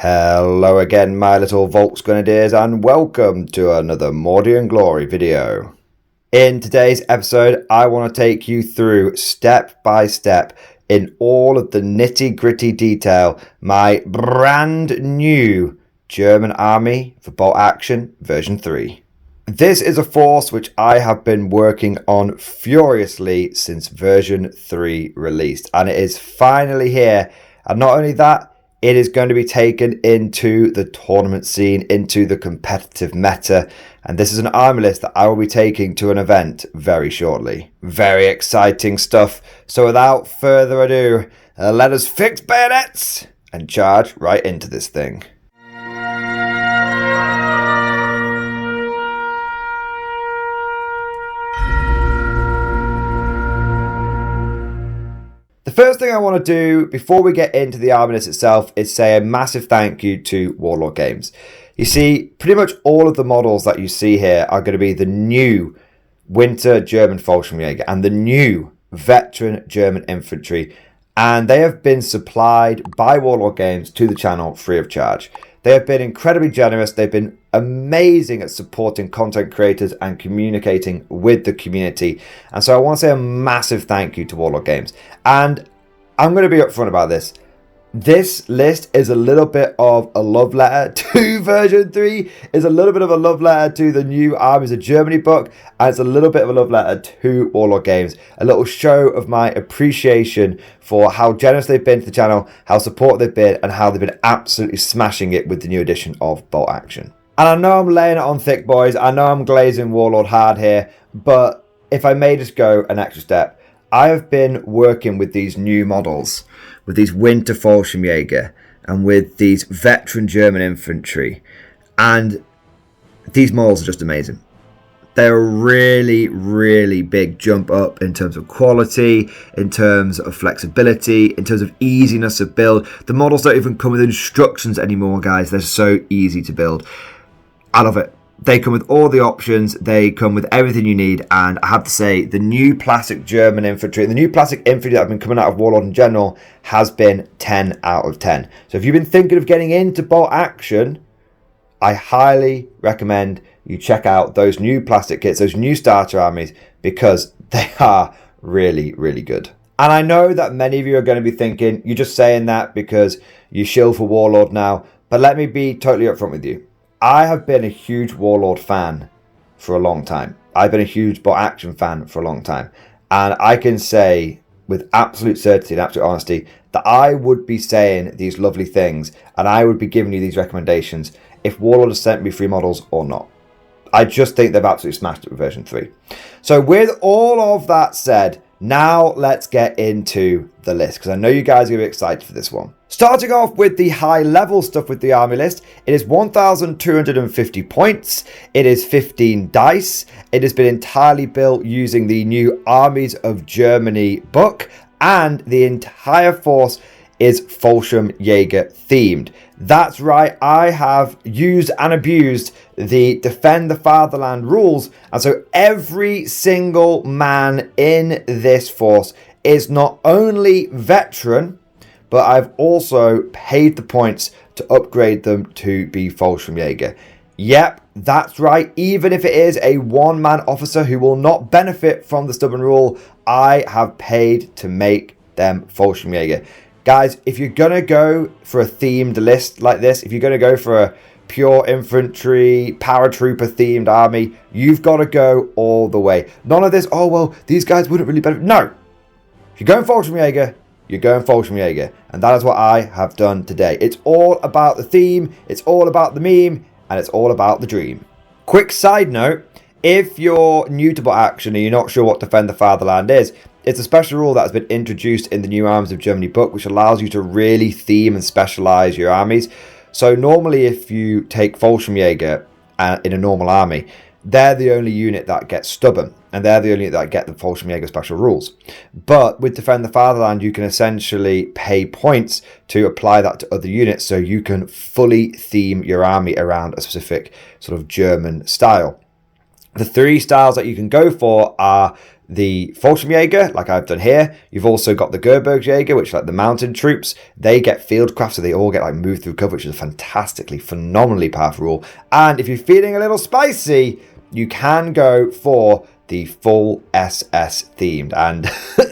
Hello again, my little Volksgrenadiers, and welcome to another Mordian Glory video. In today's episode, I want to take you through step by step in all of the nitty-gritty detail my brand new German army for bolt action version 3. This is a force which I have been working on furiously since version 3 released, and it is finally here. And not only that, it is going to be taken into the tournament scene, into the competitive meta. And this is an army list that I will be taking to an event very shortly. Very exciting stuff. So without further ado, let us fix bayonets and charge right into this thing. The first thing I want to do before we get into the army list itself is say a massive thank you to Warlord Games. You see, pretty much all of the models that you see here are going to be the new Winter German Fallschirmjäger and the new veteran German Infantry, and they have been supplied by Warlord Games to the channel free of charge. They have been incredibly generous. They've been amazing at supporting content creators and communicating with the community. And so I want to say a massive thank you to Warlord Games. And I'm going to be upfront about this. This list is a little bit of a love letter to version 3. It's a little bit of a love letter to the new Armies of Germany book. And it's a little bit of a love letter to Warlord Games. A little show of my appreciation for how generous they've been to the channel, how supportive they've been, and how they've been absolutely smashing it with the new edition of Bolt Action. And I know I'm laying it on thick, boys. I know I'm glazing Warlord hard here. But if I may just go an extra step, I have been working with these new models, with these Winter Fallschirmjäger and with these veteran German infantry, and these models are just amazing. They're a really, really big jump up in terms of quality, in terms of flexibility, in terms of easiness of build. The models don't even come with instructions anymore, guys. They're so easy to build. I love it. They come with all the options, they come with everything you need, and I have to say, the new plastic German infantry, the new plastic infantry that have been coming out of Warlord in general has been 10 out of 10. So if you've been thinking of getting into bolt action, I highly recommend you check out those new plastic kits, those new starter armies, because they are really, really good. And I know that many of you are going to be thinking, you're just saying that because you shill for Warlord now, but let me be totally upfront with you. I have been a huge Warlord fan for a long time. I've been a huge bolt action fan for a long time. And I can say with absolute certainty and absolute honesty that I would be saying these lovely things and I would be giving you these recommendations if Warlord has sent me free models or not. I just think they've absolutely smashed it with version 3. So with all of that said, now let's get into the list, because I know you guys are going to be excited for this one. Starting off with the high level stuff with the army list, it is 1,250 points, it is 15 dice, it has been entirely built using the new Armies of Germany book, and the entire force is Fallschirmjäger themed. That's right, I have used and abused the Defend the Fatherland rules, and so every single man in this force is not only veteran, but I've also paid the points to upgrade them to be Fallschirmjäger. Yep, that's right, even if it is a one-man officer who will not benefit from the stubborn rule, I have paid to make them Fallschirmjäger. Guys, if you're going to go for a themed list like this, if you're going to go for a pure infantry, paratrooper themed army, you've got to go all the way. None of this, oh, well, these guys wouldn't really benefit. No. If you're going Fallschirmjäger, you're going Fallschirmjäger. And that is what I have done today. It's all about the theme, it's all about the meme, and it's all about the dream. Quick side note, if you're new to bolt action and you're not sure what Defend the Fatherland is, it's a special rule that has been introduced in the new Armies of Germany book, which allows you to really theme and specialize your armies. So normally if you take Fallschirmjäger in a normal army, they're the only unit that gets stubborn, and they're the only unit that get the Fallschirmjäger special rules. But with Defend the Fatherland, you can essentially pay points to apply that to other units, so you can fully theme your army around a specific sort of German style. The three styles that you can go for are the Fallschirmjäger, like I've done here. You've also got the Gebirgsjäger, which are like the mountain troops. They get fieldcraft, so they all get like moved through cover, which is a phenomenally powerful rule. And if you're feeling a little spicy, you can go for the full SS themed, and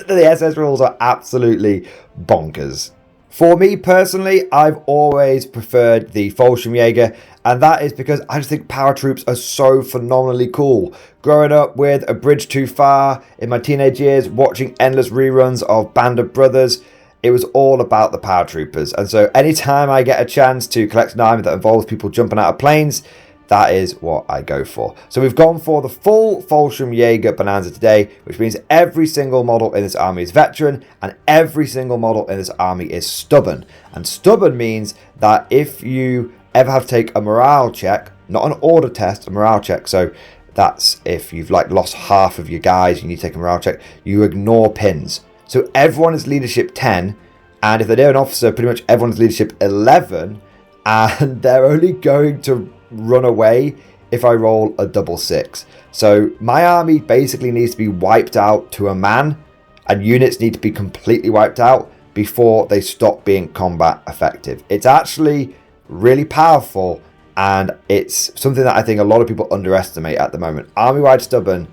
the SS rules are absolutely bonkers. For me personally, I've always preferred the Fallschirmjäger, and that is because I just think power troops are so phenomenally cool. Growing up with A Bridge Too Far in my teenage years, watching endless reruns of Band of Brothers, it was all about the power troopers. And so anytime I get a chance to collect an army that involves people jumping out of planes, that is what I go for. So we've gone for the full Fallschirmjäger bonanza today, which means every single model in this army is veteran, and every single model in this army is stubborn. And stubborn means that if you ever have to take a morale check, not an order test, a morale check, so that's if you've like lost half of your guys, you need to take a morale check, you ignore pins. So everyone is leadership 10, and if they're an officer, pretty much everyone is leadership 11, and they're only going to run away if I roll a double 6. So my army basically needs to be wiped out to a man, and units need to be completely wiped out before they stop being combat effective. It's actually really powerful, and it's something that I think a lot of people underestimate at the moment. Army-wide stubborn,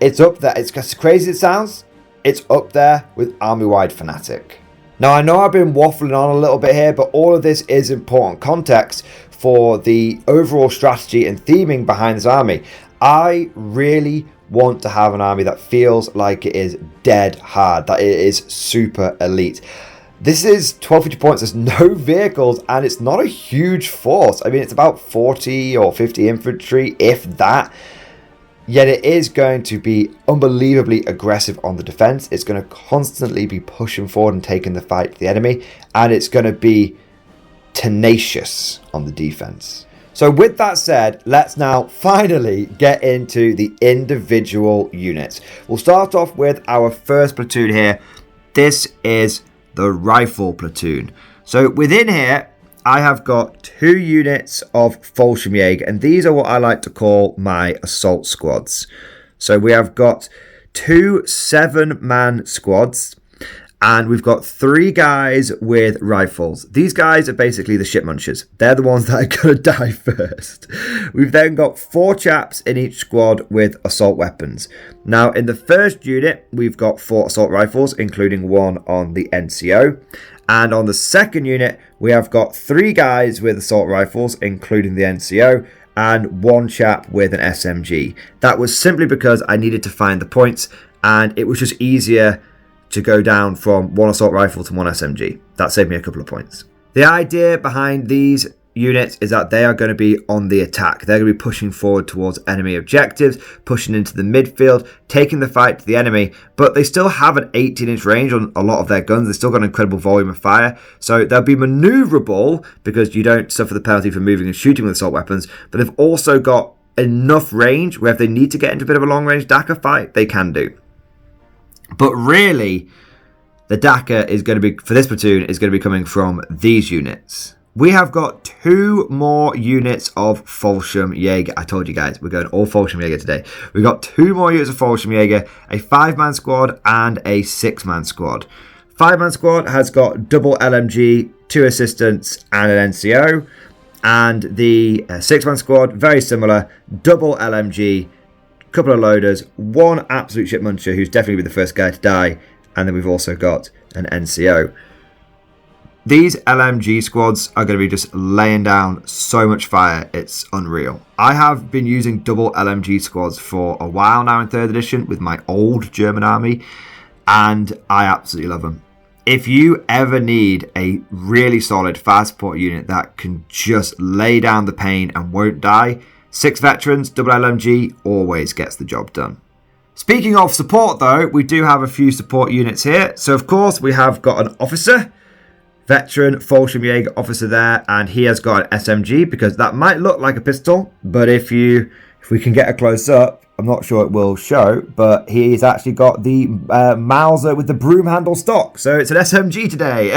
it's up there. It's as crazy as it sounds, it's up there with army-wide fanatic. Now I know I've been waffling on a little bit here, but all of this is important context for the overall strategy and theming behind this army. I really want to have an army that feels like it is dead hard, that it is super elite. This is 1250 points, there's no vehicles, and it's not a huge force. I mean, it's about 40 or 50 infantry, if that. Yet it is going to be unbelievably aggressive on the defense. It's going to constantly be pushing forward and taking the fight to the enemy, and it's going to be tenacious on the defense. So with that said, let's now finally get into the individual units. We'll start off with our first platoon here. This is the rifle platoon. So within here, I have got 2 units of Fallschirmjäger, and these are what I like to call my assault squads. So we have got 2 7-man squads, and we've got 3 guys with rifles. These guys are basically the shit munchers. They're the ones that are going to die first. We've then got 4 chaps in each squad with assault weapons. Now, in the first unit, we've got 4 assault rifles, including 1 on the NCO. And on the second unit, we have got 3 guys with assault rifles, including the NCO, and 1 chap with an SMG. That was simply because I needed to find the points, and it was just easier to go down from 1 assault rifle to 1 SMG. That saved me a couple of points. The idea behind these units is that they are going to be on the attack. They're going to be pushing forward towards enemy objectives, pushing into the midfield, taking the fight to the enemy, but they still have an 18-inch range on a lot of their guns. They've still got an incredible volume of fire, so they'll be maneuverable because you don't suffer the penalty for moving and shooting with assault weapons, but they've also got enough range where if they need to get into a bit of a long-range Dakar fight, they can do. But really, the Dakar is going to be, for this platoon, is going to be coming from these units. We have got 2 more units of Fallschirmjäger. I told you guys, we're going all Fallschirmjäger today. We've got 2 more units of Fallschirmjäger, a 5-man squad and a 6-man squad. 5-man squad has got double LMG, 2 assistants and an NCO. And the 6-man squad, very similar, double LMG, couple of loaders, 1 absolute shit muncher who's definitely the first guy to die, and then we've also got an NCO. These LMG squads are going to be just laying down so much fire, it's unreal. I have been using double LMG squads for a while now in 3rd edition with my old German army, and I absolutely love them. If you ever need a really solid fire support unit that can just lay down the pain and won't die, 6 veterans, double LMG always gets the job done. Speaking of support though, we do have a few support units here. So of course we have got an officer, veteran Fallschirmjäger officer there, and he has got an SMG because that might look like a pistol, but if we can get a close up, I'm not sure it will show, but he's actually got the Mauser with the broom handle stock, so it's an SMG today.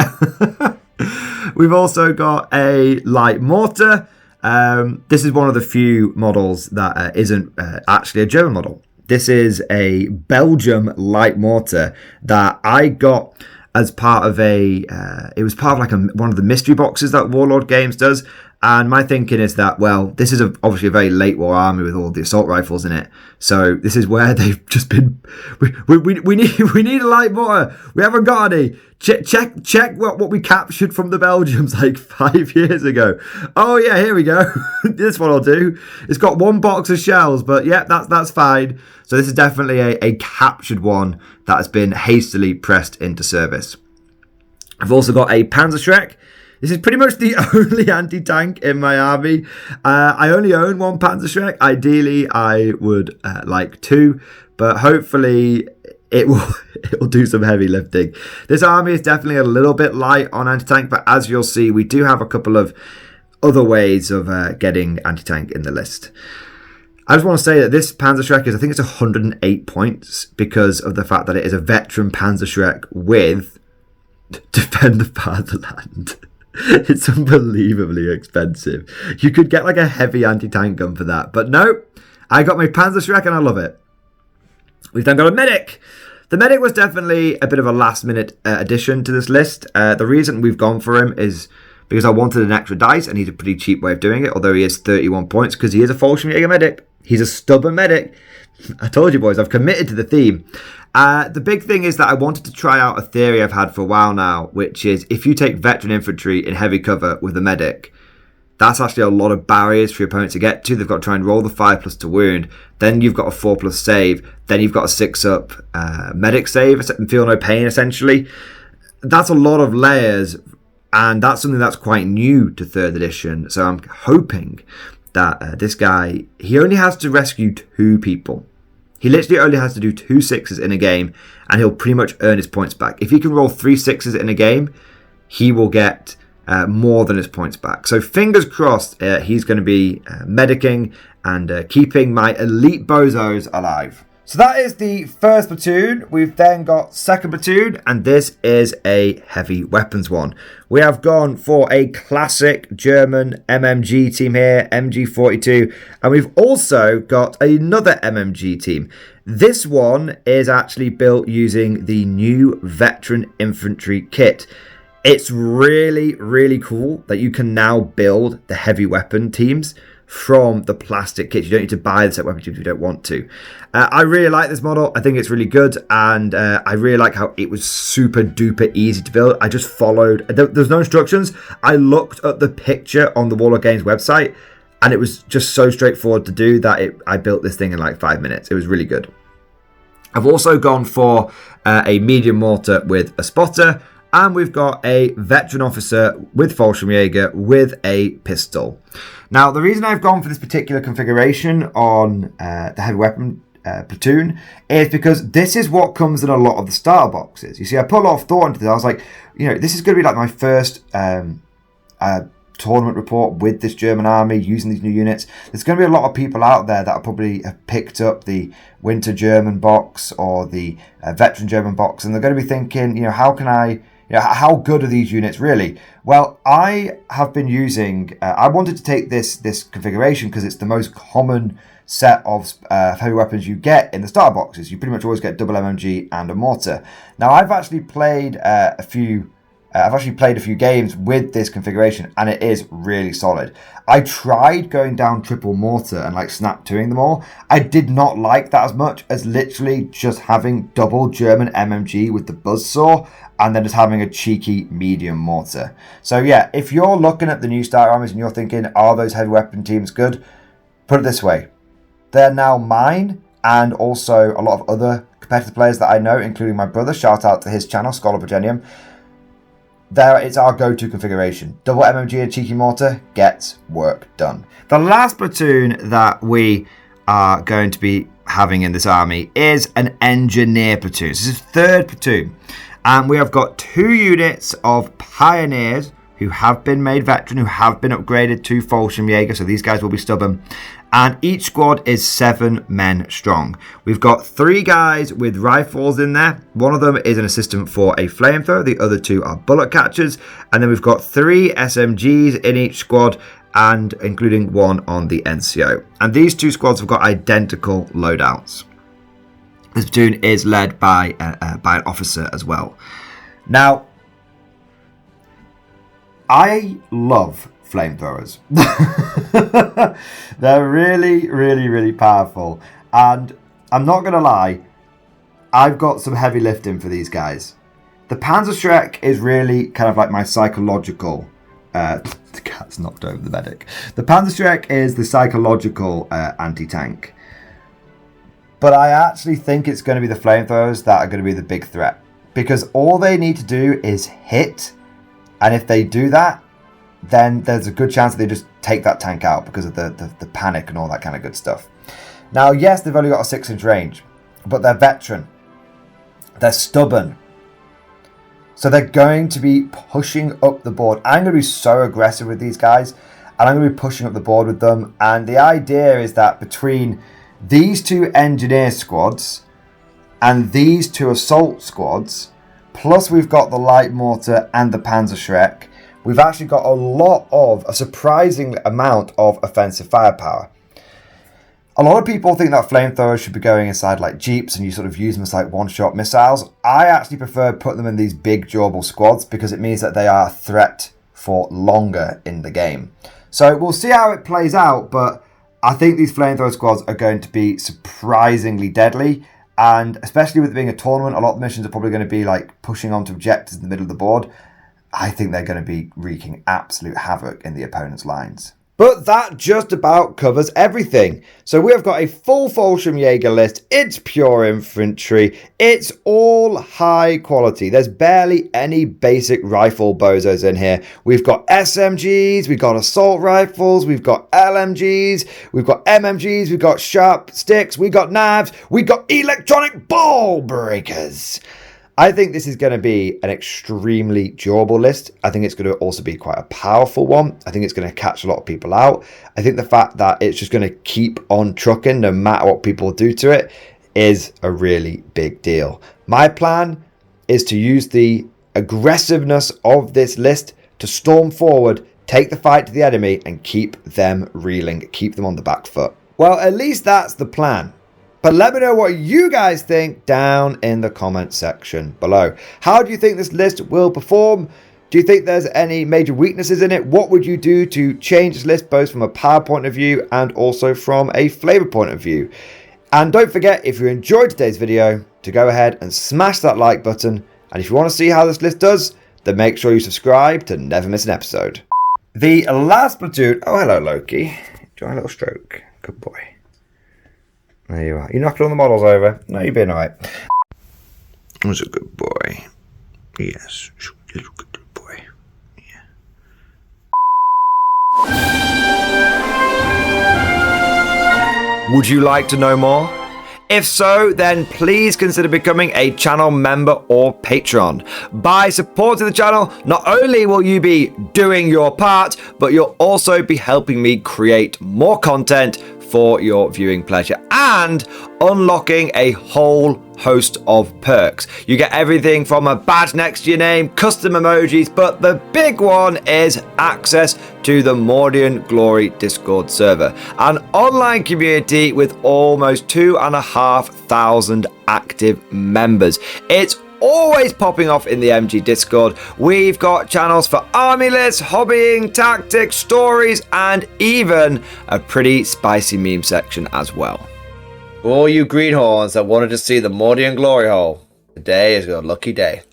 We've also got a light mortar. This is one of the few models that isn't actually a German model. This is a Belgium light mortar that I got as part of it was part of like one of the mystery boxes that Warlord Games does. And my thinking is that, well, this is obviously a very late war army with all the assault rifles in it. So this is where they've just been. We need a light mortar. We haven't got any. Check what we captured from the Belgians like 5 years ago. Oh yeah, here we go. This one will do. It's got one box of shells, but yeah, that's fine. So this is definitely a captured one that has been hastily pressed into service. I've also got a Panzerschreck. This is pretty much the only anti-tank in my army. I only own one Panzerschreck. Ideally, I would like two, but hopefully it will do some heavy lifting. This army is definitely a little bit light on anti-tank, but as you'll see, we do have a couple of other ways of getting anti-tank in the list. I just want to say that this Panzerschreck I think it's 108 points because of the fact that it is a veteran Panzerschreck with Defend the Fatherland. It's unbelievably expensive. You could get like a heavy anti-tank gun for that. But no, I got my Panzerschreck and I love it. We've then got a medic. The medic was definitely a bit of a last minute addition to this list. The reason we've gone for him is because I wanted an extra dice and he's a pretty cheap way of doing it. Although he is 31 points because he is a Fallschirmjäger medic. He's a stubborn medic. I told you boys, I've committed to the theme. The big thing is that I wanted to try out a theory I've had for a while now, which is if you take veteran infantry in heavy cover with a medic, that's actually a lot of barriers for your opponent to get to. They've got to try and roll the 5+ to wound. Then you've got a 4+ save. Then you've got a 6+ medic save and feel no pain, essentially. That's a lot of layers, and that's something that's quite new to 3rd edition. So I'm hoping that this guy, he only has to rescue 2 people. He literally only has to do 2 6s in a game, and he'll pretty much earn his points back. If he can roll 3 6s in a game, he will get more than his points back. So fingers crossed, he's going to be medicing and keeping my elite bozos alive. So that is the first platoon. We've then got second platoon, and this is a heavy weapons one. We have gone for a classic German MMG team here, MG42, and we've also got another MMG team. This one is actually built using the new veteran infantry kit. It's really, really cool that you can now build the heavy weapon teams from the plastic kits. You don't need to buy the set weapon teams if you don't want to. I really like this model. I think it's really good, and I really like how it was super duper easy to build. I just followed. There's no instructions. I looked at the picture on the Warlord Games website, and it was just so straightforward to do that I built this thing in like 5 minutes. It was really good. I've also gone for a medium mortar with a spotter, and we've got a veteran officer with Fallschirmjäger with a pistol. Now, the reason I've gone for this particular configuration on the heavy weapon platoon is because this is what comes in a lot of the starter boxes. You see, I put a lot of thought into this. I was like, this is going to be like my first tournament report with this German army using these new units. There's going to be a lot of people out there that probably have picked up the Winter German box or the Veteran German box, and they're going to be thinking, how can I... how good are these units really? Well, I have been using... I wanted to take this configuration because it's the most common set of heavy weapons you get in the starter boxes. You pretty much always get double MMG and a mortar. Now, I've actually played a few games with this configuration, and it is really solid. I tried going down triple mortar and like snap 2ing them all. I did not like that as much as literally just having double German MMG with the buzzsaw and then just having a cheeky medium mortar. So yeah, if you're looking at the new starter armies and you're thinking, are those heavy weapon teams good? Put it this way. They're now mine, and also a lot of other competitive players that I know, including my brother. Shout out to his channel, Scholar Progenium. It's our go-to configuration. Double MMG and cheeky mortar gets work done. The last platoon that we are going to be having in this army is an engineer platoon. So this is 3rd platoon. And we have got 2 units of pioneers who have been made veteran, who have been upgraded to Fallschirmjäger, so these guys will be stubborn. And each squad is 7 men strong. We've got 3 guys with rifles in there. One of them is an assistant for a flamethrower. The other 2 are bullet catchers. And then we've got 3 SMGs in each squad, and including 1 on the NCO. And these 2 squads have got identical loadouts. This platoon is led by an officer as well. Now, I love flamethrowers. They're really, really, really powerful. And I'm not going to lie, I've got some heavy lifting for these guys. The Panzerschreck is really kind of like my psychological... the cat's knocked over the medic. The Panzerschreck is the psychological anti-tank. But I actually think it's going to be the flamethrowers that are going to be the big threat. Because all they need to do is hit. And if they do that, then there's a good chance that they just take that tank out because of the panic and all that kind of good stuff. Now, yes, they've only got a 6-inch range. But they're veteran. They're stubborn. So they're going to be pushing up the board. I'm going to be so aggressive with these guys. And I'm going to be pushing up the board with them. And the idea is that between these 2 engineer squads and these 2 assault squads, plus we've got the light mortar and the Panzerschreck, we've actually got a surprising amount of offensive firepower. A lot of people think that flamethrowers should be going inside like jeeps and you sort of use them as like one-shot missiles. I actually prefer putting them in these big durable squads because it means that they are a threat for longer in the game. So we'll see how it plays out, but I think these flamethrower squads are going to be surprisingly deadly. And especially with it being a tournament, a lot of the missions are probably going to be like pushing onto objectives in the middle of the board. I think they're going to be wreaking absolute havoc in the opponent's lines. But that just about covers everything. So we have got a full Fallschirm Jaeger list. It's pure infantry. It's all high quality. There's barely any basic rifle bozos in here. We've got SMGs, we've got assault rifles, we've got LMGs, we've got MMGs, we've got sharp sticks, we've got knives, we've got electronic ball breakers. I think this is going to be an extremely durable list. I think it's going to also be quite a powerful one. I think it's going to catch a lot of people out. I think the fact that it's just going to keep on trucking no matter what people do to it is a really big deal. My plan is to use the aggressiveness of this list to storm forward, take the fight to the enemy and keep them reeling, keep them on the back foot. Well, at least that's the plan. But let me know what you guys think down in the comment section below. How do you think this list will perform? Do you think there's any major weaknesses in it? What would you do to change this list both from a power point of view and also from a flavor point of view? And don't forget, if you enjoyed today's video, to go ahead and smash that like button. And if you want to see how this list does, then make sure you subscribe to never miss an episode. The last platoon... Oh, hello, Loki. Do you want a little stroke? Good boy. There you are. You knocking all the models over? No, you're being alright. That's a good boy. Yes, little good boy. Yeah. Would you like to know more? If so, then please consider becoming a channel member or patron. By supporting the channel, not only will you be doing your part, but you'll also be helping me create more content for your viewing pleasure and unlocking a whole host of perks. You get everything from a badge next to your name, custom emojis, but the big one is access to the Mordian Glory Discord server, an online community with almost 2,500 active members. It's always popping off in the MG Discord. We've got channels for army lists, hobbying, tactics, stories, and even a pretty spicy meme section as well. For all you greenhorns that wanted to see the Mordian glory hole, today is your lucky day.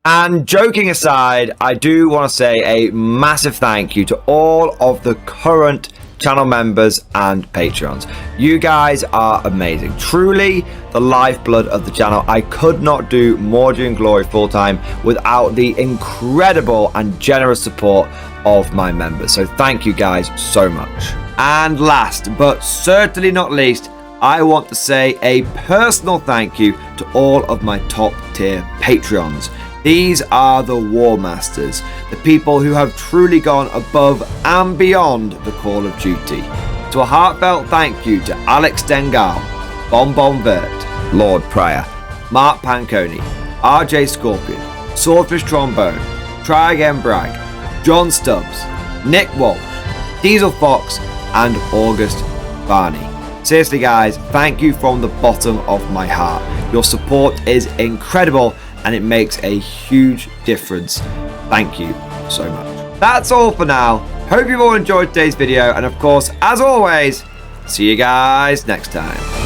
And joking aside, I do want to say a massive thank you to all of the current channel members and patrons. You guys are amazing. Truly the lifeblood of the channel. I could not do Mordian Glory full time without the incredible and generous support of my members. So thank you guys so much. And last but certainly not least, I want to say a personal thank you to all of my top tier Patreons. These are the War Masters, the people who have truly gone above and beyond the call of duty. So a heartfelt thank you to Alex Dengal, Bon Vert, Lord Pryor, Mark Panconi, RJ Scorpion, Swordfish Trombone, Try Again Bragg, John Stubbs, Nick Walsh, Diesel Fox, and August Barney. Seriously guys, thank you from the bottom of my heart. Your support is incredible and it makes a huge difference. Thank you so much. That's all for now. Hope you've all enjoyed today's video, and of course, as always, see you guys next time.